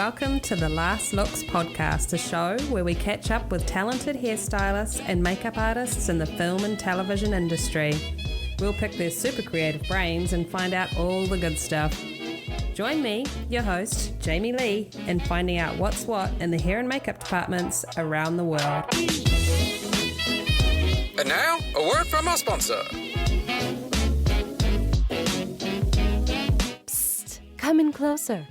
Welcome to the Last Looks podcast, a show where we catch up with talented hairstylists and makeup artists in the film and television industry. We'll pick their super creative brains and find out all the good stuff. Join me, your host, Jamie Lee, in finding out what's what in the hair and makeup departments around the world. And now, a word from our sponsor. Psst, come in closer.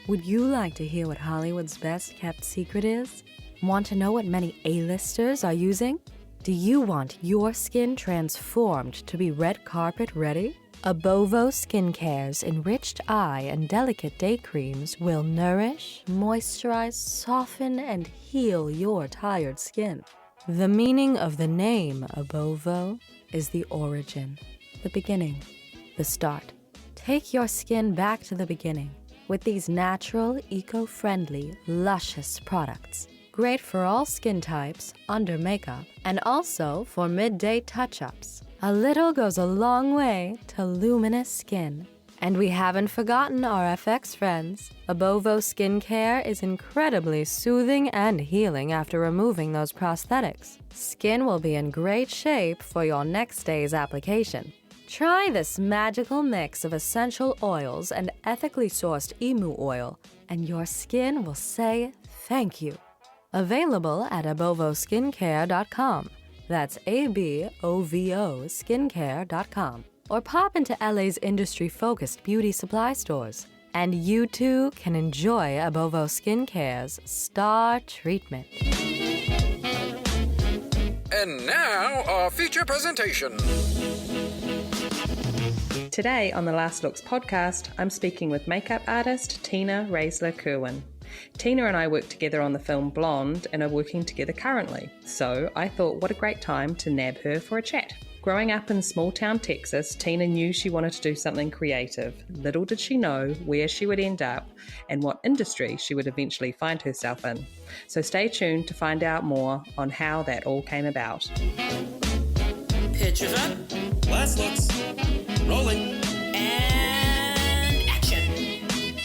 Would you like to hear what Hollywood's best kept secret is? Want to know what many A-listers are using? Do you want your skin transformed to be red carpet ready? AbOvo Skincare's enriched eye and delicate day creams will nourish, moisturize, soften, and heal your tired skin. The meaning of the name AbOvo is the origin, the beginning, the start. Take your skin back to the beginning with these natural, eco-friendly, luscious products. Great for all skin types, under makeup, and also for midday touch-ups. A little goes a long way to luminous skin. And we haven't forgotten our FX friends. AbOvo Skincare is incredibly soothing and healing after removing those prosthetics. Skin will be in great shape for your next day's application. Try this magical mix of essential oils and ethically sourced emu oil, and your skin will say thank you. Available at abovoskincare.com. That's AbOvo skincare.com. Or pop into LA's industry-focused beauty supply stores. And you too can enjoy AbOvo Skincare's Star Treatment. And now, our feature presentation. Today on the Last Looks podcast, I'm speaking with makeup artist Tina Roesler Kerwin. Tina and I worked together on the film Blonde and are working together currently, so I thought what a great time to nab her for a chat. Growing up in small-town Texas, Tina knew she wanted to do something creative. Little did she know where she would end up and what industry she would eventually find herself in. So stay tuned to find out more on how that all came about. Pictures up, last looks, rolling, and action.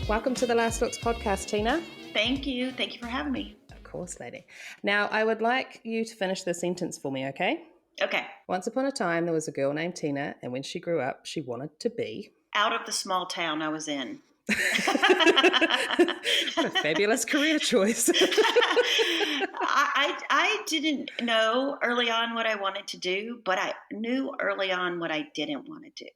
Welcome to the Last Looks podcast, Tina. Thank you. Thank you for having me. Of course, lady. Now, I would like you to finish the sentence for me, okay? Okay. Once upon a time, there was a girl named Tina, and when she grew up, she wanted to be... Out of the small town I was in. What a fabulous career choice. I didn't know early on what I wanted to do, but I knew early on what I didn't want to do.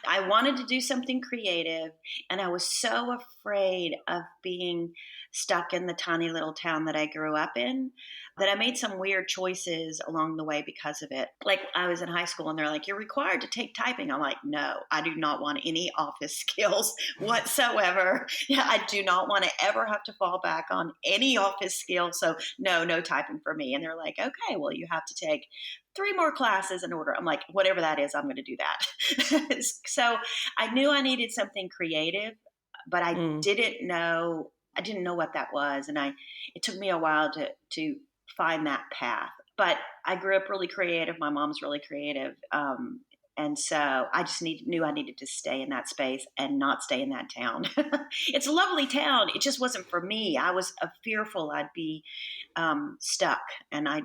I wanted to do something creative, and I was so afraid of being stuck in the tiny little town that I grew up in that I made some weird choices along the way because of it. Like I was in high school and they're like, you're required to take typing. I'm like, no, I do not want any office skills whatsoever. I do not want to ever have to fall back on any office skills. So no typing for me. And they're like, okay, well, you have to take 3 more classes in order. I'm like, whatever that is, I'm going to do that. So I knew I needed something creative, but I didn't know what that was. And it took me a while to find that path. But I grew up really creative. My mom's really creative. And so I just knew I needed to stay in that space and not stay in that town. It's a lovely town. It just wasn't for me. I was fearful I'd be stuck. And I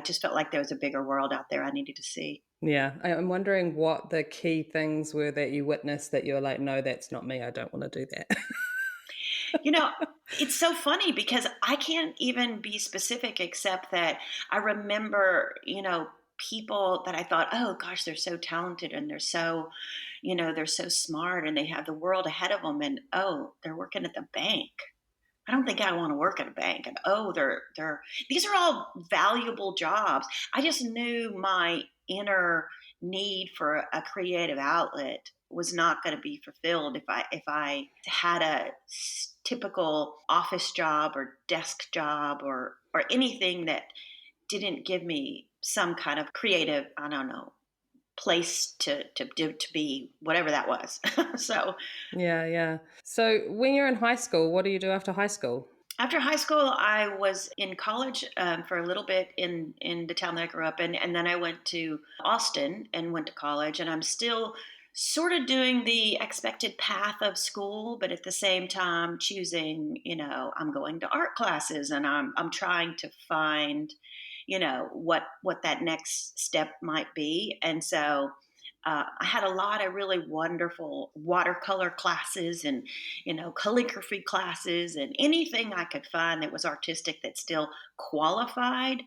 just felt like there was a bigger world out there I needed to see. Yeah. I'm wondering what the key things were that you witnessed that you were like, no, that's not me. I don't want to do that. It's so funny because I can't even be specific except that I remember, people that I thought, oh gosh, they're so talented and they're so smart and they have the world ahead of them. And, oh, they're working at the bank. I don't think I want to work at a bank. And, oh, these are all valuable jobs. I just knew my inner need for a creative outlet was not going to be fulfilled if I had a typical office job or desk job or anything that didn't give me some kind of creative, I don't know, place to be, whatever that was. So Yeah. So when you're in high school, what do you do after high school? After high school, I was in college for a little bit in the town that I grew up in, and then I went to Austin and went to college, and I'm still sort of doing the expected path of school, but at the same time choosing, I'm going to art classes and I'm trying to find, what that next step might be. And so I had a lot of really wonderful watercolor classes and, calligraphy classes and anything I could find that was artistic that still qualified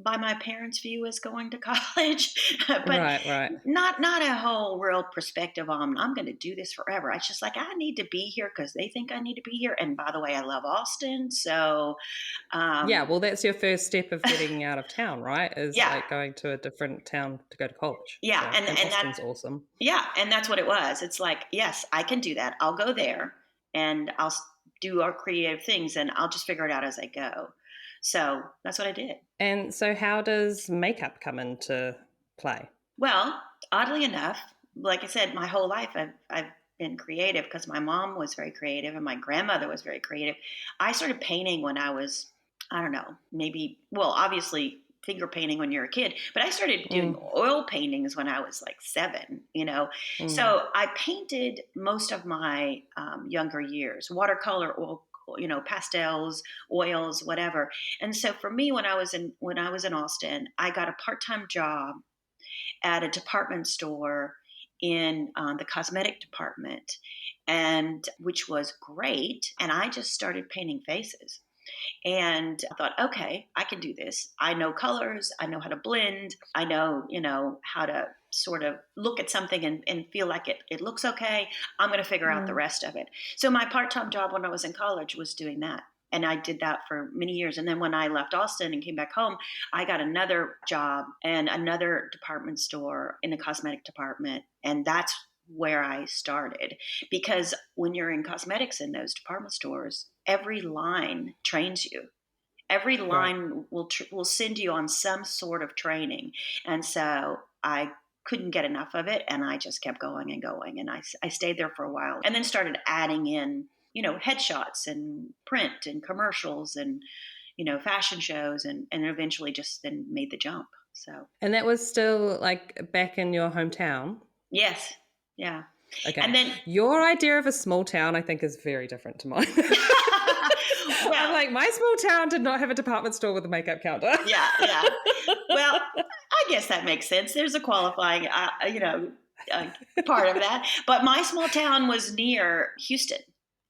by my parents' view as going to college, but Right, right. not a whole real perspective on I'm going to do this forever. It's just like I need to be here because they think I need to be here. And by the way, I love Austin, so Yeah, um, well, that's your first step of getting out of town, right? Is yeah, like going to a different town to go to college. yeah, So, and and and that Austin's awesome. yeah, and that's what it was. It's like yes, I can do that. I'll go there and do our creative things, and I'll just figure it out as I go. So that's what I did. And so, how does makeup come into play? Well, oddly enough, like I said, my whole life I've been creative because my mom was very creative and my grandmother was very creative. I started painting when I was, I don't know, maybe, well, obviously finger painting when you're a kid, but I started doing Mm, oil paintings when I was like 7. mm, So I painted most of my younger years, watercolor, oil, pastels, oils, whatever. And so for me, when I was in Austin, I got a part-time job at a department store in the cosmetic department, and which was great. And I just started painting faces. And I thought, okay, I can do this. I know colors. I know how to blend. I know, how to sort of look at something and feel like it looks okay. I'm going to figure out the mm. rest of it. So my part-time job when I was in college was doing that. And I did that for many years. And then when I left Austin and came back home, I got another job and another department store in the cosmetic department. And that's where I started. Because when you're in cosmetics in those department stores, every line trains you. Every Right. line will send you on some sort of training. And so I couldn't get enough of it. And I just kept going and going. And I stayed there for a while and then started adding in, headshots and print and commercials and, fashion shows and eventually just then made the jump. So, And that was still like back in your hometown. yes. Yeah. Okay. And then, Your idea of a small town, I think, is very different to mine. I'm well, like, my small town did not have a department store with a makeup counter. yeah, yeah. Well, I guess that makes sense. There's a qualifying, uh, part of that. But my small town was near Houston,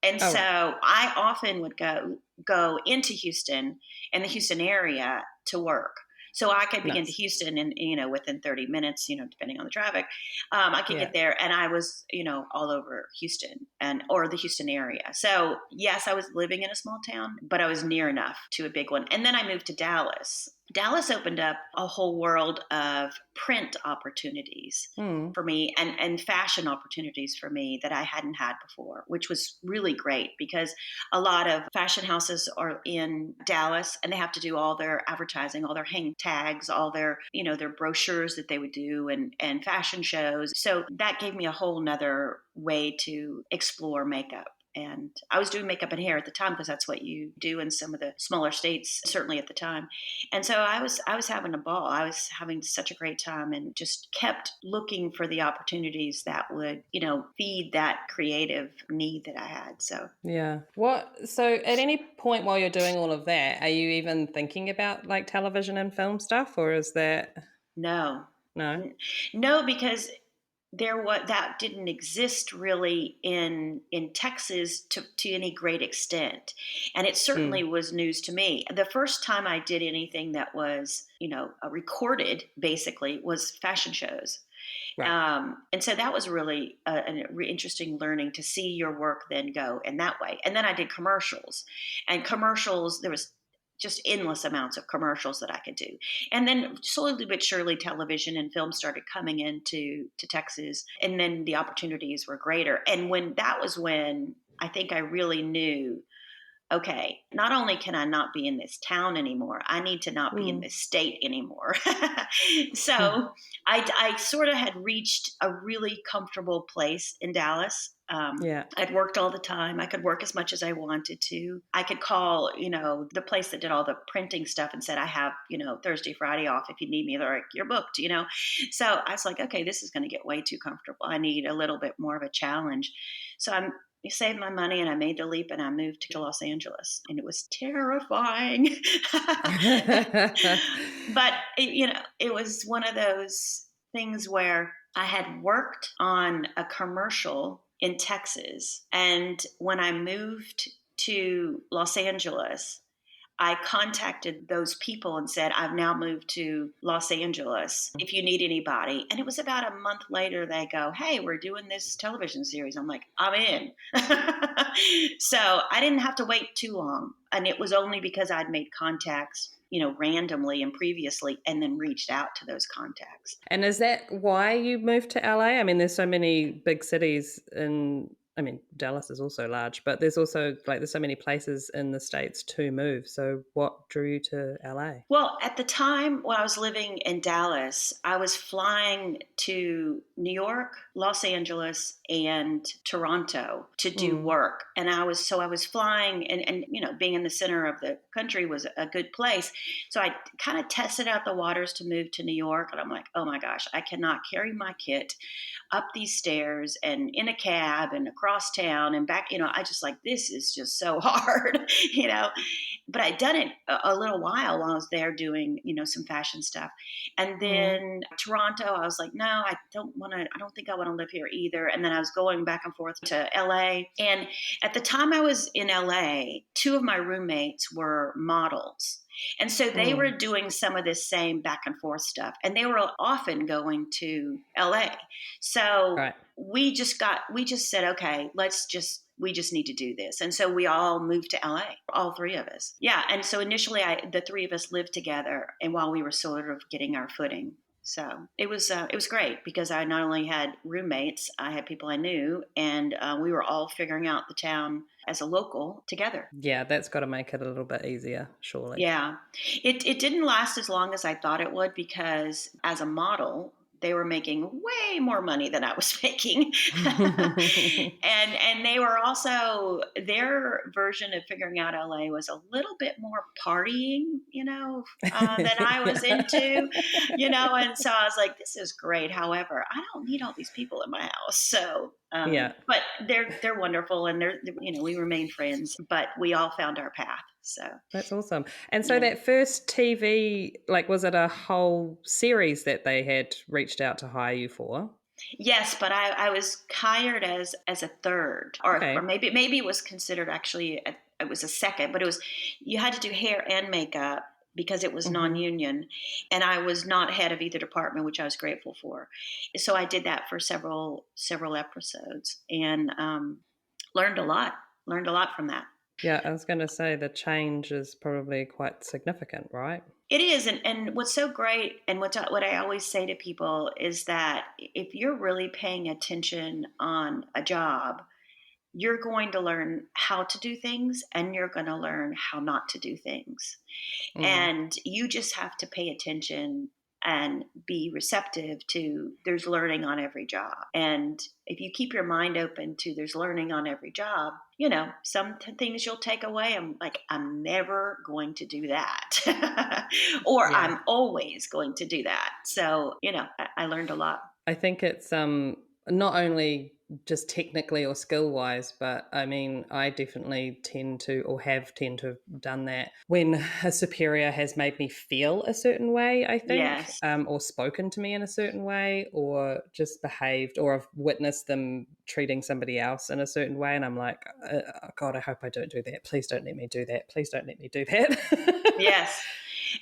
and Oh, so right. I often would go into Houston and the Houston area to work. So I could begin to Nice. Houston and within 30 minutes, depending on the traffic, I could Yeah. get there, and I was all over Houston and or the Houston area. So yes, I was living in a small town, but I was near enough to a big one. And then I moved to Dallas. Dallas opened up a whole world of print opportunities Mm, for me and fashion opportunities for me that I hadn't had before, which was really great because a lot of fashion houses are in Dallas and they have to do all their advertising, all their hang tags, all their, their brochures that they would do and fashion shows. So that gave me a whole nother way to explore makeup. And I was doing makeup and hair at the time because that's what you do in some of the smaller states, certainly at the time. And so I was having a ball. I was having such a great time and just kept looking for the opportunities that would, feed that creative need that I had. So yeah. So at any point while you're doing all of that, are you even thinking about like television and film stuff, or is that no, no? no, because that didn't exist really in Texas to any great extent, and it certainly Mm, was news to me. The first time I did anything that was recorded basically was fashion shows. right. And so that was really an interesting learning to see your work then go in that way. And then I did commercials, and commercials, there was just endless amounts of commercials that I could do. And then slowly but surely television and film started coming into Texas, and then the opportunities were greater. And when I think I really knew, okay, not only can I not be in this town anymore, I need to not be in Mm, this state anymore. mm, So I sort of had reached a really comfortable place in Dallas. Yeah. I'd worked all the time. I could work as much as I wanted to. I could call, the place that did all the printing stuff and said, I have, Thursday, Friday off. If you need me, they're like, you're booked, So I was like, okay, this is going to get way too comfortable. I need a little bit more of a challenge. So I saved my money and I made the leap and I moved to Los Angeles, and it was terrifying. But it was one of those things where I had worked on a commercial in Texas, and when I moved to Los Angeles, I contacted those people and said, I've now moved to Los Angeles. If you need anybody. And it was about a month later, they go, hey, we're doing this television series. I'm like, I'm in. So I didn't have to wait too long. And it was only because I'd made contacts, randomly and previously, and then reached out to those contacts. And is that why you moved to LA? I mean, there's so many big cities Dallas is also large, but there's also there's so many places in the States to move. So what drew you to LA? Well, at the time when I was living in Dallas, I was flying to New York, Los Angeles, and Toronto to do work. And I was flying and being in the center of the country was a good place. So I kind of tested out the waters to move to New York. And I'm like, oh my gosh, I cannot carry my kit up these stairs and in a cab and across town and back, I just this is just so hard, but I'd done it a little while I was there doing, some fashion stuff. And then Toronto, I was like, no, I don't think I want to live here either. And then I was going back and forth to LA. And at the time I was in LA, two of my roommates were models. And so they were doing some of this same back and forth stuff, and they were often going to LA. So we just said, okay, we just need to do this. And so we all moved to LA, all three of us. Yeah. And so initially the three of us lived together, and while we were sort of getting our footing. So it was great because I not only had roommates, I had people I knew, and we were all figuring out the town as a local together. Yeah, that's got to make it a little bit easier, surely. Yeah. It didn't last as long as I thought it would because as a model, they were making way more money than I was making. and they were also, their version of figuring out LA was a little bit more partying, than I was into, and so I was like, this is great. However, I don't need all these people in my house. So, but they're wonderful, and we remain friends, but we all found our path. So that's awesome. And so that first TV, was it a whole series that they had reached out to hire you for? Yes, but I was hired as a third, or maybe it was considered actually it was a second, but you had to do hair and makeup because it was non-union, and I was not head of either department, which I was grateful for. So I did that for several episodes and learned a lot from that. Yeah, I was going to say the change is probably quite significant, right? It is. And what's so great, and what I always say to people is that if you're really paying attention on a job, you're going to learn how to do things, and you're going to learn how not to do things. And you just have to pay attention and be receptive to there's learning on every job. And if you keep your mind open to there's learning on every job, some things you'll take away. I'm like, I'm never going to do that. Or I'm always going to do that. So, I learned a lot. I think it's not only just technically or skill wise, but I mean, I definitely tend to have done that when a superior has made me feel a certain way, I think, yes. Or spoken to me in a certain way, or just behaved, or I've witnessed them treating somebody else in a certain way. And I'm like, oh God, I hope I don't do that. Please don't let me do that. Please don't let me do that. Yes.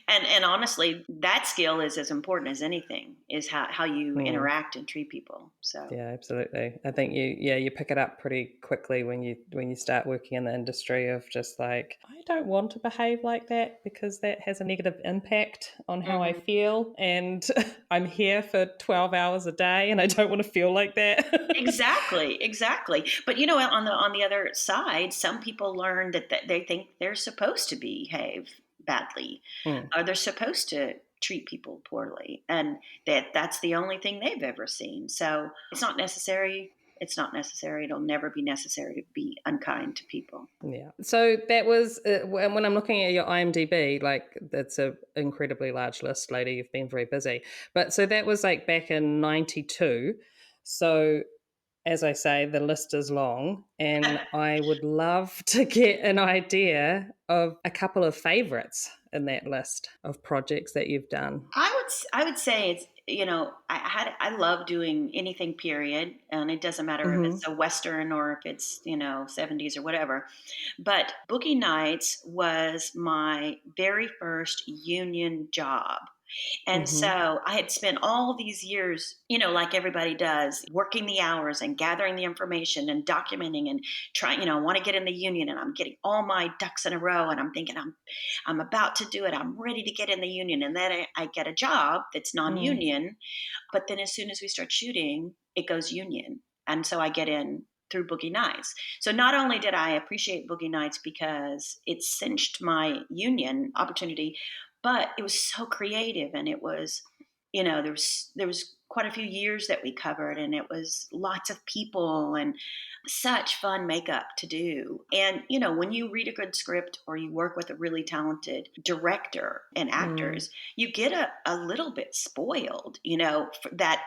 And honestly, that skill is as important as anything, is how you interact and treat people. So yeah, absolutely. I think you pick it up pretty quickly when you start working in the industry of just like, I don't want to behave like that because that has a negative impact on how I feel, and I'm here for 12 hours a day and I don't want to feel like that. Exactly. But on the other side, some people learn that they think they're supposed to behave badly, or they're supposed to treat people poorly, and that's the only thing they've ever seen. So it's not necessary. It's not necessary. It'll never be necessary to be unkind to people. Yeah. So that was, when I'm looking at your IMDb, like that's an incredibly large list, lady. You've been very busy. But so that was like back in 92. So as I say, the list is long, and I would love to get an idea of a couple of favorites in that list of projects that you've done. I would say it's, I love doing anything period, and it doesn't matter if Mm-hmm. it's a Western or if it's 70s or whatever. But Boogie Nights was my very first union job. And Mm-hmm. so I had spent all these years, like everybody does, working the hours and gathering the information and documenting and trying, I want to get in the union, and I'm getting all my ducks in a row, and I'm thinking I'm about to do it. I'm ready to get in the union. And then I get a job that's Mm. non-union, but then as soon as we start shooting, it goes union. And so I get in through Boogie Nights. So not only did I appreciate Boogie Nights because it cinched my union opportunity, but it was so creative, and it was, there was quite a few years that we covered, and it was lots of people and such fun makeup to do. And when you read a good script or you work with a really talented director and Mm. actors, you get a little bit spoiled, for that.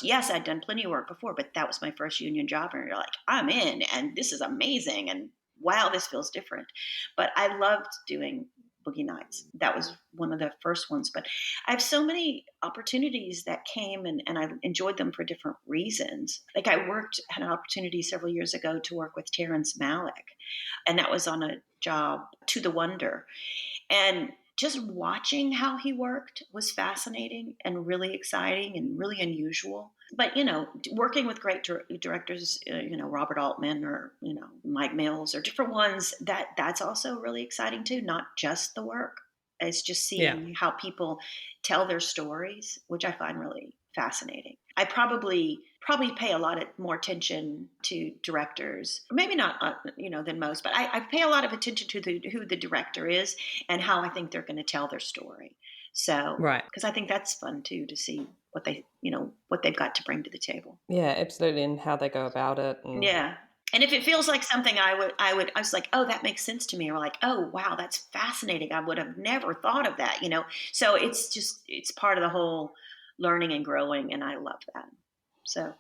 Yes, I'd done plenty of work before, but that was my first union job, and you're like, I'm in, and this is amazing, and wow, this feels different. But I loved doing Boogie Nights. That was one of the first ones. But I have so many opportunities that came, and I enjoyed them for different reasons. Like had an opportunity several years ago to work with Terrence Malick, and that was on a job, To the Wonder. And just watching how he worked was fascinating and really exciting and really unusual. But working with great directors, Robert Altman or Mike Mills or different ones, that's also really exciting too. Not just the work; it's just Yeah. seeing how people tell their stories, which I find really fascinating. I probably pay a lot more attention to directors, maybe not than most, but I pay a lot of attention to who the director is and how I think they're going to tell their story. So, Right. because I think that's fun too, to see what they've got to bring to the table. Yeah, absolutely. And how they go about it. And Yeah. And if it feels like something I was like, oh, that makes sense to me. Or like, oh, wow, that's fascinating. I would have never thought of that, So it's part of the whole learning and growing. And I love that. So,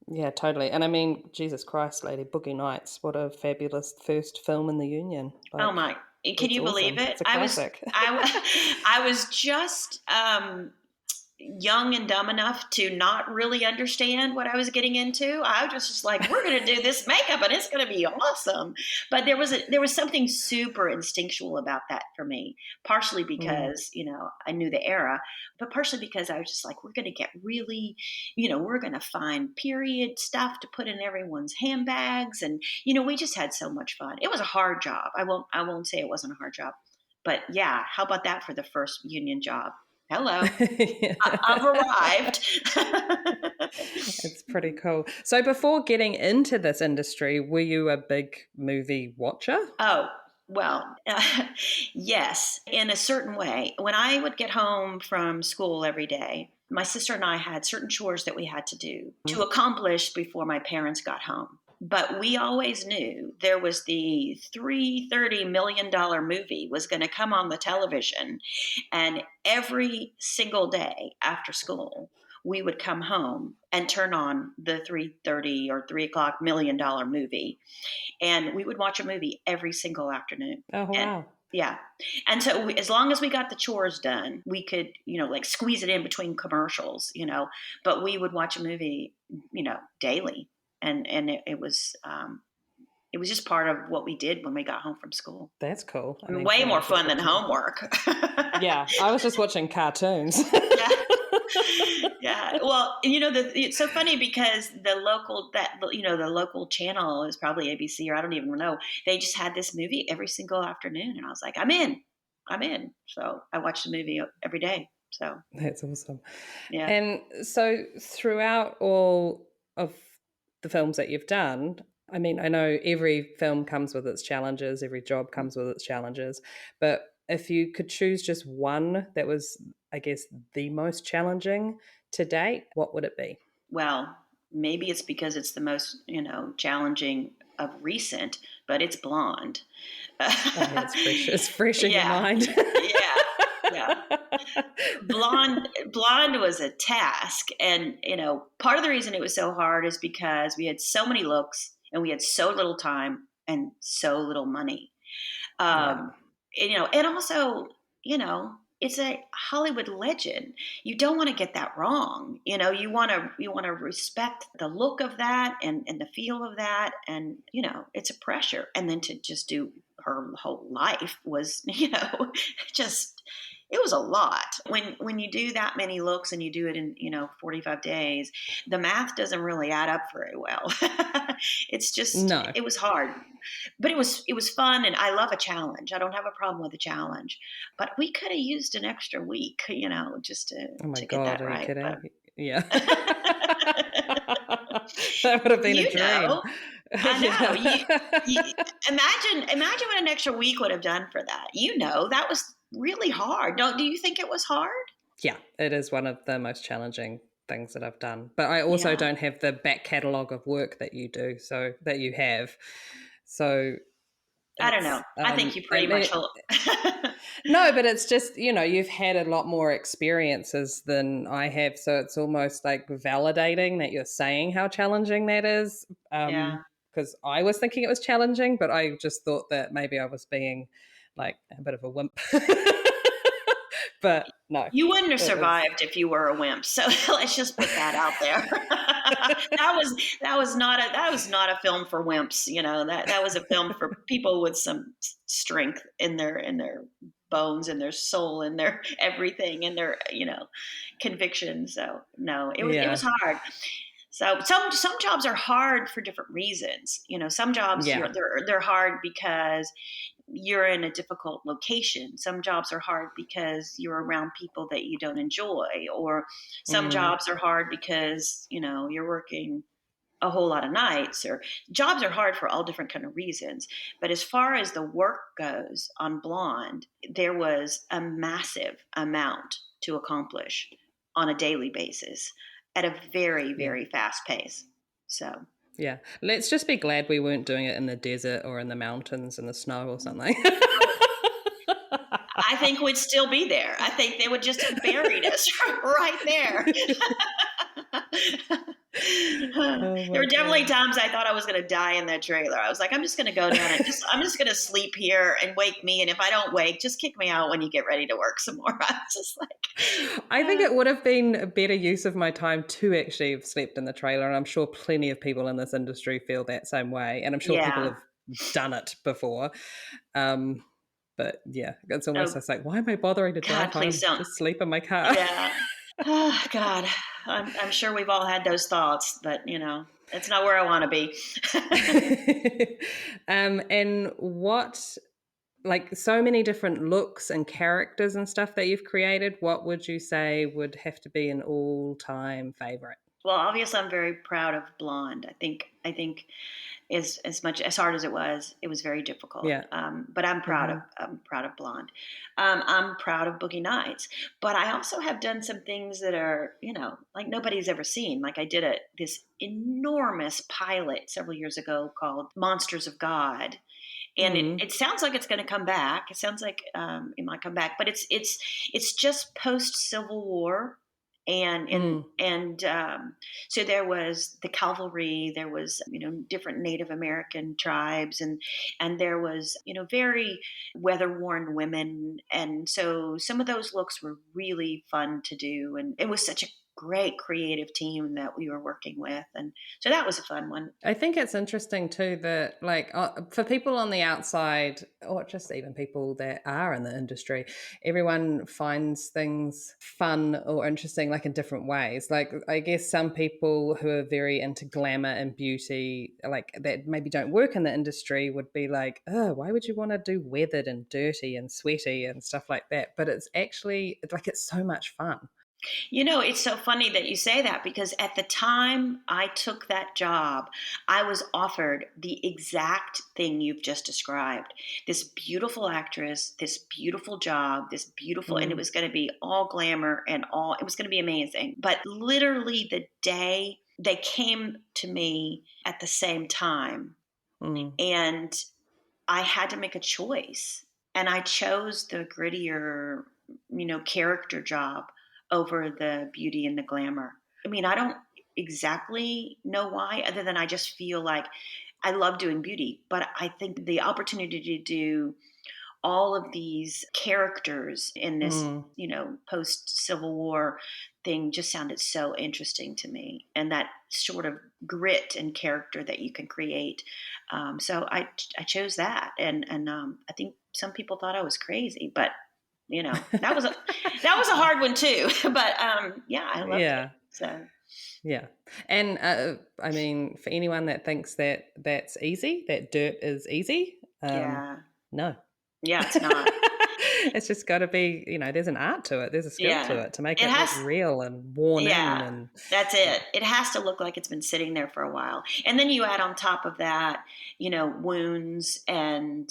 yeah, totally. And I mean, Jesus Christ, lady, Boogie Nights, what a fabulous first film in the Union. oh Like, my, can it's you believe awesome. it? It's a classic. I was just, young and dumb enough to not really understand what I was getting into. I was just like, we're going to do this makeup and it's going to be awesome. But there was something super instinctual about that for me, partially Mm. because, I knew the era, but partially because I was just like, we're going to get really, we're going to find period stuff to put in everyone's handbags. And, we just had so much fun. It was a hard job. I won't say it wasn't a hard job, but yeah, how about that for the first union job? Hello. I've arrived. It's pretty cool. So before getting into this industry, were you a big movie watcher? Oh, well, yes, in a certain way. When I would get home from school every day, my sister and I had certain chores that we had to do to accomplish before my parents got home. But we always knew there was the $330 million movie was going to come on the television. And every single day after school, we would come home and turn on the 3:30 or $3 o'clock million movie, and we would watch a movie every single afternoon. Oh, And wow. yeah, and so as long as we got the chores done, we could like squeeze it in between commercials, but we would watch a movie daily, and it was just part of what we did when we got home from school. That's cool. I mean, Way God, more I just fun than watching. homework. Yeah, I was just watching cartoons. Yeah. Yeah. Well, it's so funny because the local channel is probably ABC, or I don't even know. They just had this movie every single afternoon, and I was like, I'm in. So I watched the movie every day. So That's awesome. yeah. And so throughout all of the films that you've done, I mean, I know every film comes with its challenges, every job comes with its challenges, but if you could choose just one that was I guess, the most challenging to date, what would it be? Well, maybe it's because it's the most, challenging of recent, but it's blonde. Oh, yeah, it's fresh. It's fresh in your Yeah, mind. yeah, yeah. Blonde was a task, and part of the reason it was so hard is because we had so many looks and we had so little time and so little money. Yeah. And also, it's a Hollywood legend. You don't want to get that wrong. You want to respect the look of that and the feel of that, and it's a pressure. And then to just do her whole life was, just it was a lot. When you do that many looks and you do it in 45 days, the math doesn't really add up very well. No. It was hard, but it was fun, and I love a challenge. I don't have a problem with a challenge, but we could have used an extra week, just to Oh my to get that God, are you right. kidding? But Yeah. That would have been a you dream. know, I know you, Yeah. you imagine what an extra week would have done for that. That was really hard. Don't Do you think it was hard? Yeah, it is one of the most challenging things that I've done. But I also Yeah, don't have the back catalogue of work that you do, so that you have. So I don't know. it's I think you pretty and much. no, but it's just, you've had a lot more experiences than I have, so it's almost like validating that you're saying how challenging that is. Yeah. Because I was thinking it was challenging, but I just thought that maybe I was being like a bit of a wimp. But no, You wouldn't have it was. survived if you were a wimp. So let's just put that out there. that was not a film for wimps. That was a film for people with some strength in their bones, in their soul, in their everything, in their conviction. So no, it was Yeah, hard. So some jobs are hard for different reasons. Some jobs yeah. they're hard because you're in a difficult location. Some jobs are hard because you're around people that you don't enjoy, or some Mm, jobs are hard because you're working a whole lot of nights. Or jobs are hard for all different kind of reasons. But as far as the work goes on Blonde, there was a massive amount to accomplish on a daily basis at a very, yeah. very fast pace. So Yeah. Let's just be glad we weren't doing it in the desert or in the mountains in the snow or something. I think we'd still be there. I think they would just have buried us right there. Oh There my were definitely God. times I thought I was going to die in that trailer. I was like, I'm just going to go down and I'm just going to sleep here and wake me. And if I don't wake, just kick me out when you get ready to work some more. I was just like, I think it would have been a better use of my time to actually have slept in the trailer. And I'm sure plenty of people in this industry feel that same way. And I'm sure people yeah. have done it before. Um, but yeah, it's almost Oh, just like, why am I bothering to drive God, please home? don't. Just sleep in my car. Yeah. Oh, God. I'm sure we've all had those thoughts, but, it's not where I want to be. And what, like, so many different looks and characters and stuff that you've created, what would you say would have to be an all-time favorite? Well, obviously, I'm very proud of Blonde. I think as much as hard as it was very difficult. Yeah. But Hmm. I'm proud of Blonde. I'm proud of Boogie Nights. But I also have done some things that are like nobody's ever seen. Like I did this enormous pilot several years ago called Monsters of God. And it, Mm. it sounds like it's going to come back. It sounds like it might come back, but it's just post Civil War, and Mm. so there was the cavalry, there was different Native American tribes, and there was very weather worn women, and so some of those looks were really fun to do, and it was such a great creative team that we were working with, and so that was a fun one. I think it's interesting too that, like, for people on the outside, or just even people that are in the industry, everyone finds things fun or interesting, like in different ways. Like, I guess some people who are very into glamour and beauty, like that maybe don't work in the industry, would be like, oh, why would you want to do weathered and dirty and sweaty and stuff like that? But it's actually like it's so much fun. It's so funny that you say that because at the time I took that job, I was offered the exact thing you've just described. This beautiful actress, this beautiful job, this beautiful, and it was going to be all glamour and all, it was going to be amazing. But literally the day they came to me at the same time, and I had to make a choice. And I chose the grittier, character job over the beauty and the glamour. I mean, I don't exactly know why, other than I just feel like I love doing beauty. But I think the opportunity to do all of these characters in this, post Civil War thing just sounded so interesting to me. And that sort of grit and character that you can create. So I chose that. And I think some people thought I was crazy, but that was a hard one too. But yeah, I loved it. So. Yeah. And I mean, for anyone that thinks that that's easy, that dirt is easy, no. Yeah, it's not. It's just got to be, there's an art to it. There's a skill to it to make it look real and worn in. And that's it. It has to look like it's been sitting there for a while. And then you add on top of that, wounds and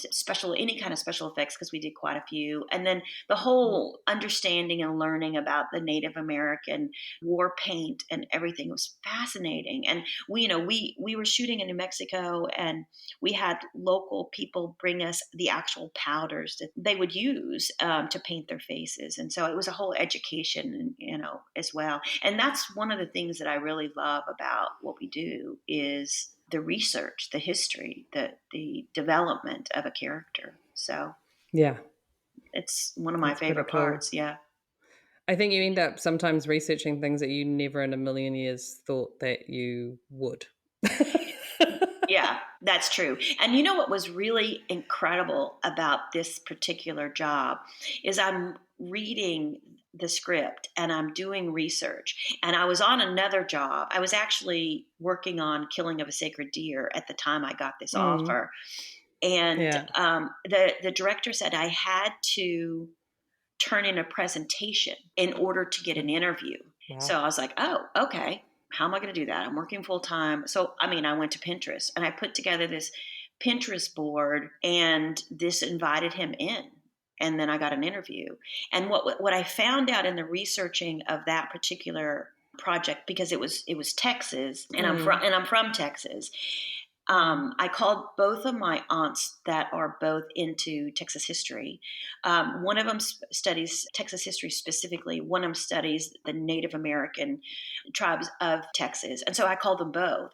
any kind of special effects, because we did quite a few. And then the whole understanding and learning about the Native American war paint and everything was fascinating. And we were shooting in New Mexico, and we had local people bring us the actual powders that they would use to paint their faces. And so it was a whole education, as well. And that's one of the things that I really love about what we do is the research, the history, the development of a character. So yeah, it's one of my favorite parts. Yeah. I think you end up sometimes researching things that you never in a million years thought that you would. Yeah, that's true. And what was really incredible about this particular job is I'm reading the script and I'm doing research. And I was on another job. I was actually working on Killing of a Sacred Deer at the time I got this offer. And the director said I had to turn in a presentation in order to get an interview. Wow. So I was like, oh, okay. How am I going to do that? I'm working full time. So, I went to Pinterest and I put together this Pinterest board, and this invited him in. And then I got an interview. And what I found out in the researching of that particular project, because it was Texas, and I'm from Texas. I called both of my aunts that are both into Texas history. One of them studies Texas history specifically. One of them studies the Native American tribes of Texas. And so I called them both.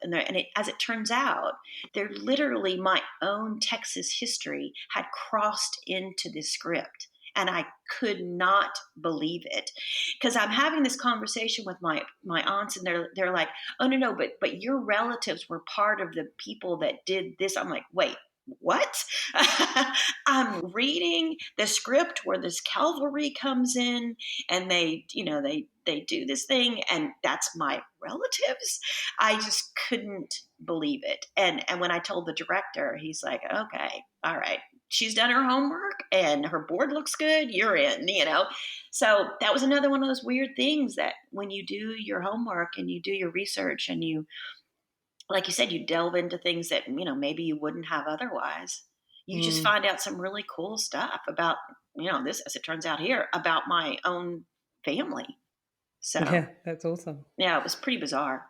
As it turns out, they're literally my own Texas history had crossed into this script. And I could not believe it, because I'm having this conversation with my aunts, and they're like, "Oh no, but your relatives were part of the people that did this." I'm like, "Wait, what?" I'm reading the script where this cavalry comes in, and they do this thing, and that's my relatives. I just couldn't believe it. And when I told the director, he's like, "Okay, all right. She's done her homework and her board looks good. You're in," So that was another one of those weird things that when you do your homework and you do your research and you, like you said, you delve into things that, maybe you wouldn't have otherwise. You just find out some really cool stuff about, this, as it turns out here, about my own family. So yeah, that's awesome. Yeah, it was pretty bizarre.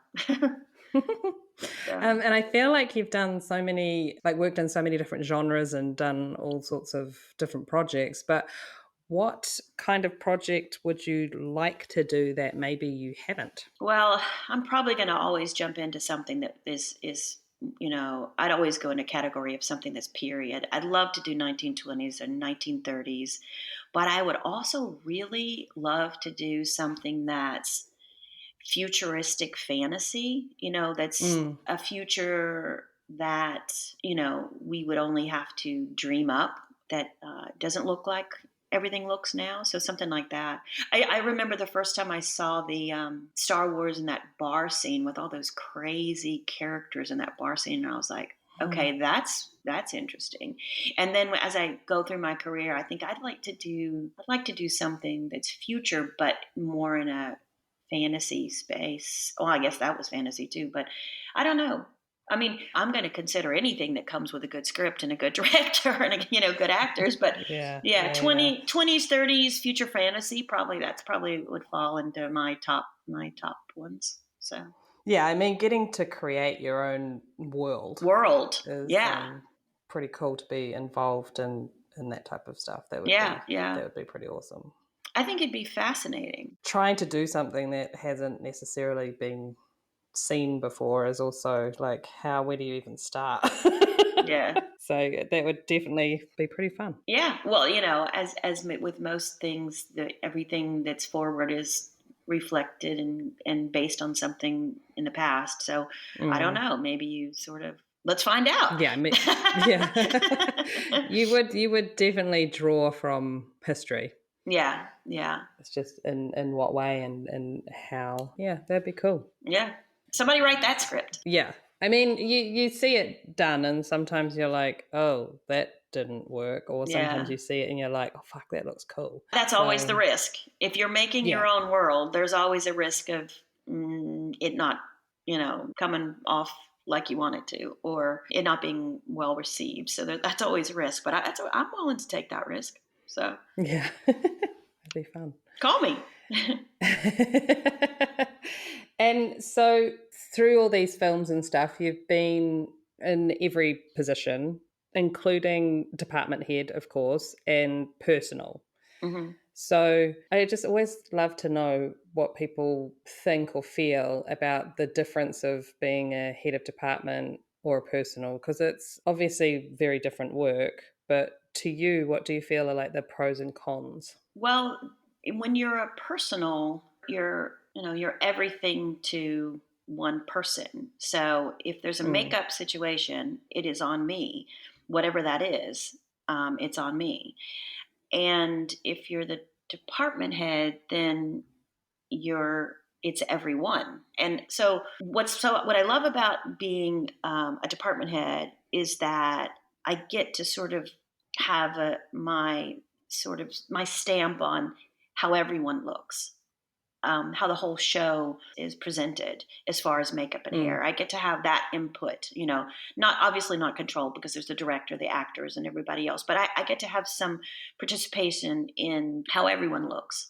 And I feel like you've done so many, worked in so many different genres and done all sorts of different projects, but what kind of project would you like to do that maybe you haven't? Well, I'm probably going to always jump into something that is I'd always go in a category of something that's period. I'd love to do 1920s and 1930s, but I would also really love to do something that's futuristic fantasy, that's a future that, we would only have to dream up, that doesn't look like everything looks now. So something like that. I remember the first time I saw the Star Wars in that bar scene with all those crazy characters in that bar scene, and I was like, okay, that's interesting. And then as I go through my career, I think I'd like to do something that's future, but more in a fantasy space. Well, I guess that was fantasy too, but I don't know. I mean, I'm going to consider anything that comes with a good script and a good director and good actors. But yeah, 20s, 30s, future fantasy. That's probably would fall into my top ones. So yeah, I mean, getting to create your own world is yeah, pretty cool to be involved in that type of stuff. That would be pretty awesome. I think it'd be fascinating. Trying to do something that hasn't necessarily been seen before is also like, where do you even start? Yeah. So that would definitely be pretty fun. Yeah. Well, as with most things, everything that's forward is reflected and based on something in the past. So I don't know. Maybe you sort of let's find out. Yeah, yeah. You would definitely draw from history. Yeah. It's just in what way and how. Yeah, that'd be cool. Yeah. Somebody write that script. Yeah. I mean, you see it done, and sometimes you're like, oh, that didn't work. Or sometimes you see it and you're like, oh, fuck, that looks cool. That's always the risk. If you're making your own world, there's always a risk of it not, coming off like you want it to, or it not being well received. So that's always a risk. But I'm willing to take that risk. So yeah, it'd be fun. Call me. And so through all these films and stuff, you've been in every position, including department head, of course, and personal. Mm-hmm. So I just always love to know what people think or feel about the difference of being a head of department or a personal, because it's obviously very different work. But to you, what do you feel are like the pros and cons? Well, when you're a personal, you're everything to one person. So if there's a makeup situation, it is on me. Whatever that is, it's on me. And if you're the department head, then it's everyone. And so what I love about being a department head is that I get to sort of have my stamp on how everyone looks. How the whole show is presented as far as makeup and hair. I get to have that input, not control, because there's the director, the actors, and everybody else, but I get to have some participation in how everyone looks.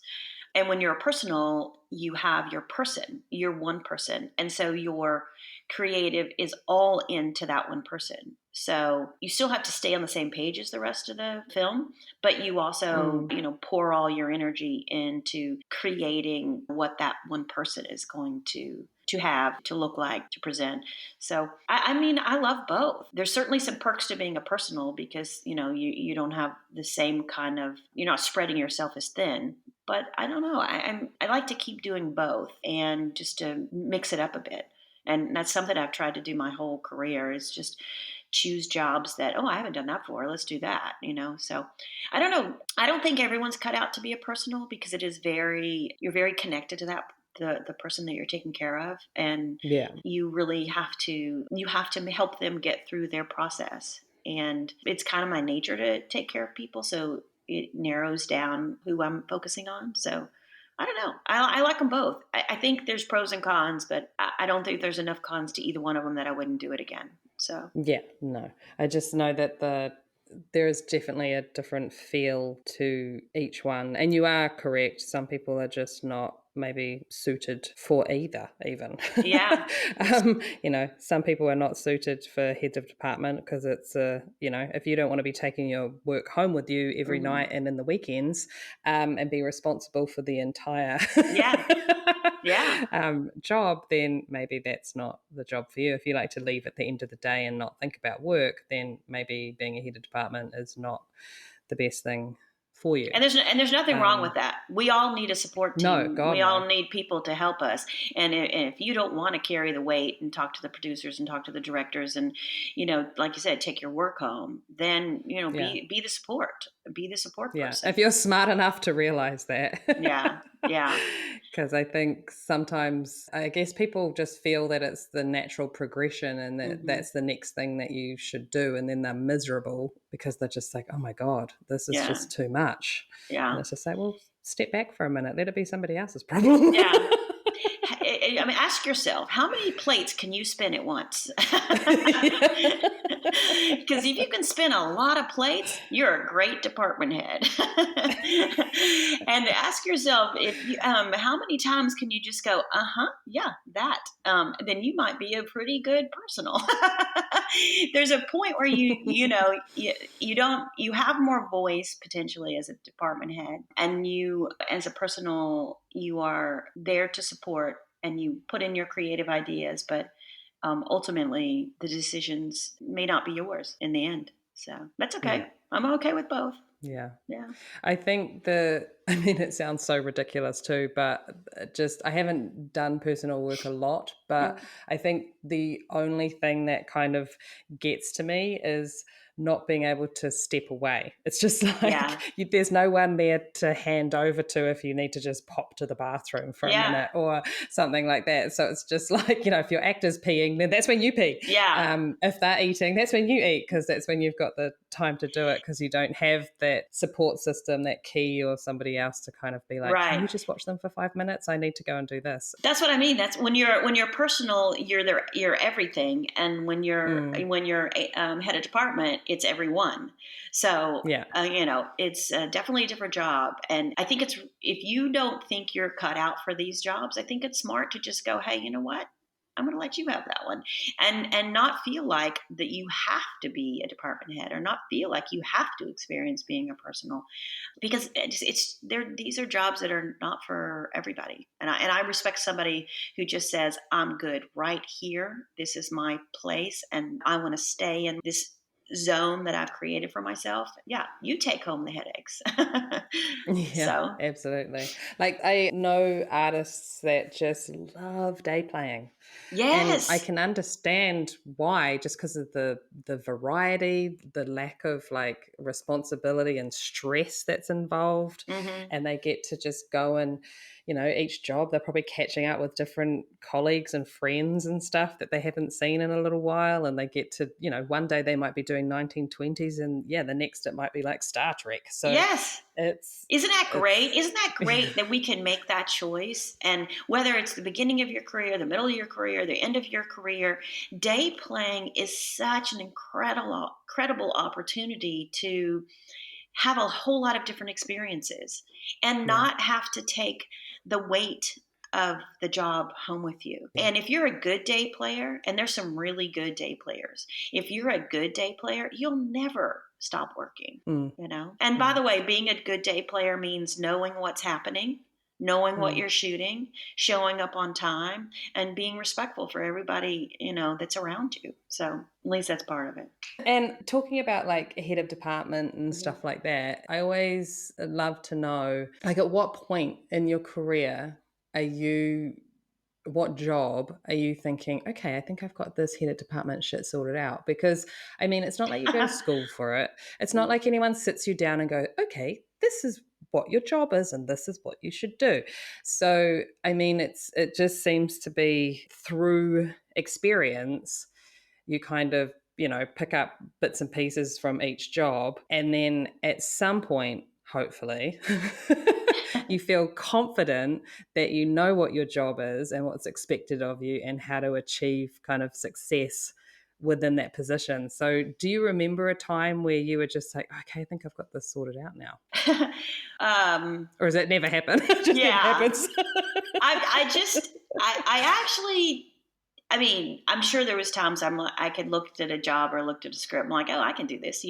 And when you're a personal, you have your person, you're one person. And so your creative is all into that one person. So you still have to stay on the same page as the rest of the film, but you also, pour all your energy into creating what that one person is going to have, to look like, to present. So, I love both. There's certainly some perks to being a personal because, you don't have the same kind of, you're not spreading yourself as thin. But I don't know. I like to keep doing both and just to mix it up a bit. And that's something I've tried to do my whole career, is just choose jobs that, I haven't done that before. Let's do that, So I don't know. I don't think everyone's cut out to be a personal, because it is you're very connected to that, the person that you're taking care of. And you really have to help them get through their process. And it's kind of my nature to take care of people. So it narrows down who I'm focusing on. So I don't know. I like them both. I think there's pros and cons, but I don't think there's enough cons to either one of them that I wouldn't do it again. So yeah, no. I just know that there is definitely a different feel to each one. And you are correct. Some people are just not maybe suited for either, even. Yeah. Some people are not suited for heads of department because it's, if you don't want to be taking your work home with you every night and in the weekends and be responsible for the entire job, then maybe that's not the job for you. If you like to leave at the end of the day and not think about work, then maybe being a head of department is not the best thing for you. And there's nothing wrong with that. We all need a support team. We all need people to help us. And if you don't want to carry the weight and talk to the producers and talk to the directors and, like you said, take your work home, then, be the support. Be the support person. If you're smart enough to realize that. Yeah. Because I think sometimes, I guess people just feel that it's the natural progression and that Hmm. that's the next thing that you should do. And then they're miserable because they're just like, oh my God, this is Yeah. just too much. And Yeah. it's just like, well, step back for a minute. Let it be somebody else's problem. Yeah. I mean, ask yourself, how many plates can you spin at once? Because if you can spin a lot of plates, you're a great department head. And ask yourself, if you, how many times can you just go, yeah, that. Then you might be a pretty good personal. There's a point where you don't, you have more voice potentially as a department head, and you, as a personal, you are there to support and you put in your creative ideas, but ultimately the decisions may not be yours in the end. So that's Yeah. okay. I'm okay with both. Yeah. Yeah. I think I mean, it sounds so ridiculous too, but I haven't done personal work a lot, but Mm. I think the only thing that kind of gets to me is not being able to step away. It's just like Yeah. there's no one there to hand over to if you need to just pop to the bathroom for a Yeah. minute or something like that. So it's just like, if your actor's peeing, then that's when you pee. Yeah. If they're eating, that's when you eat, because that's when you've got the time to do it, because you don't have that support system, that key or somebody else to kind of be like, can Right. you just watch them for 5 minutes? I need to go and do this. That's what I mean. That's when you're personal, you're there, you're everything, and when you're head of department, it's everyone. So Yeah. it's definitely a different job, and I think it's, if you don't think you're cut out for these jobs, I think it's smart to just go, hey, you know what? I'm going to let you have that one, and not feel like that you have to be a department head, or not feel like you have to experience being a personal, because it's there. These are jobs that are not for everybody, and I respect somebody who just says, I'm good right here. This is my place, and I want to stay in this zone that I've created for myself. Yeah, you take home the headaches. Yeah, So absolutely. Like, I know artists that just love day playing. And I yes. can understand why, just because of the variety, the lack of like responsibility and stress that's involved. Hmm. And they get to just go and, each job they're probably catching up with different colleagues and friends and stuff that they haven't seen in a little while. And they get to, one day they might be doing 1920s, and yeah, the next it might be like Star Trek. So Yes. it's Isn't that great? it's Isn't that great that we can make that choice? And whether it's the beginning of your career, the middle of your career, the end of your career, day playing is such an incredible opportunity to have a whole lot of different experiences and yeah, not have to take the weight of the job home with you. And if you're a good day player, and there's some really good day players, if you're a good day player, you'll never stop working, mm, you know? And by yeah, the way, being a good day player means knowing what's happening, knowing what mm. you're shooting, showing up on time, and being respectful for everybody, that's around you. So at least that's part of it. And talking about like head of department and Mhm. stuff like that, I always love to know, like, at what point in your career are you, what job are you thinking, okay, I think I've got this head of department shit sorted out? Because I mean, it's not like you go to school for it. It's not like anyone sits you down and go, okay, this is what your job is and this is what you should do. So, I mean, it just seems to be through experience you kind of, pick up bits and pieces from each job. And then at some point, hopefully, you feel confident that you know what your job is and what's expected of you and how to achieve kind of success within that position. So do you remember a time where you were just like, okay, I think I've got this sorted out now? um, Or has that never happened? It just never yeah, happens. I actually, I mean, I'm sure there was times I could looked at a job or looked at a script, I'm like, oh, I can do this,